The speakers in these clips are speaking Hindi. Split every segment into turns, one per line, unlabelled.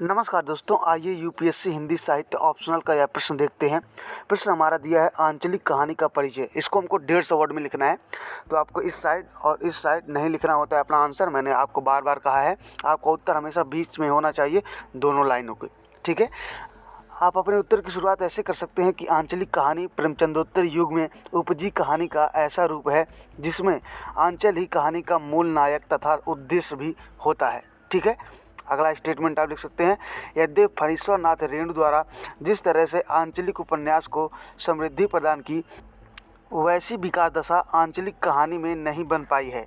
नमस्कार दोस्तों, आइए यूपीएससी हिंदी साहित्य ऑप्शनल का यह प्रश्न देखते हैं। प्रश्न हमारा दिया है आंचलिक कहानी का परिचय। इसको हमको 150 वर्ड में लिखना है। तो आपको इस साइड और इस साइड नहीं लिखना होता है अपना आंसर। मैंने आपको बार बार कहा है, आपका उत्तर हमेशा बीच में होना चाहिए दोनों लाइनों के। ठीक है, आप अपने उत्तर की शुरुआत ऐसे कर सकते हैं कि आंचलिक कहानी प्रेमचंदोत्तर युग में उपजी कहानी का ऐसा रूप है जिसमें आंचल ही कहानी का मूल नायक तथा उद्देश्य भी होता है। ठीक है, अगला स्टेटमेंट आप लिख सकते हैं, यद्यपि फणीश्वर नाथ रेणु द्वारा जिस तरह से आंचलिक उपन्यास को समृद्धि प्रदान की, वैसी विकास दशा आंचलिक कहानी में नहीं बन पाई है।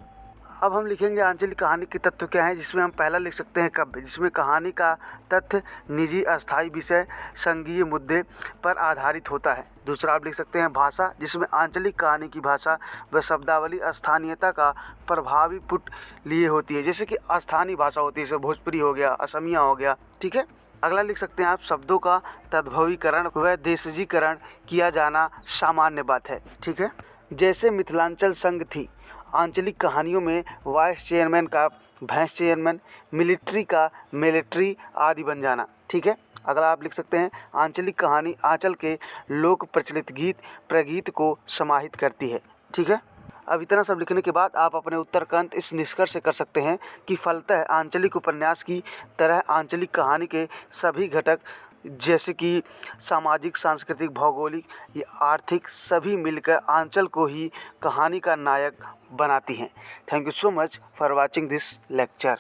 अब हम लिखेंगे आंचलिक कहानी के तत्व क्या हैं, जिसमें हम पहला लिख सकते हैं काव्य, जिसमें कहानी का तथ्य निजी अस्थायी विषय संघीय मुद्दे पर आधारित होता है। दूसरा आप लिख सकते हैं भाषा, जिसमें आंचलिक कहानी की भाषा व शब्दावली स्थानीयता का प्रभावी पुट लिए होती है, जैसे कि स्थानीय भाषा होती है, जैसे भोजपुरी हो गया, असमिया हो गया। ठीक है, अगला लिख सकते हैं आप शब्दों का तद्भवीकरण व देशजीकरण किया जाना सामान्य बात है। ठीक है, जैसे मिथिलांचल संघ थी, आंचलिक कहानियों में वाइस चेयरमैन का वाइस चेयरमैन, मिलिट्री का मिलिट्री आदि बन जाना। ठीक है, अगला आप लिख सकते हैं आंचलिक कहानी आंचल के लोक प्रचलित गीत प्रगीत को समाहित करती है। ठीक है, अब इतना सब लिखने के बाद आप अपने उत्तर का अंत इस निष्कर्ष से कर सकते हैं कि फलतः आंचलिक उपन्यास की तरह आंचलिक कहानी के सभी घटक, जैसे कि सामाजिक, सांस्कृतिक, भौगोलिक या आर्थिक, सभी मिलकर आंचल को ही कहानी का नायक बनाती हैं। Thank you so much for watching this lecture.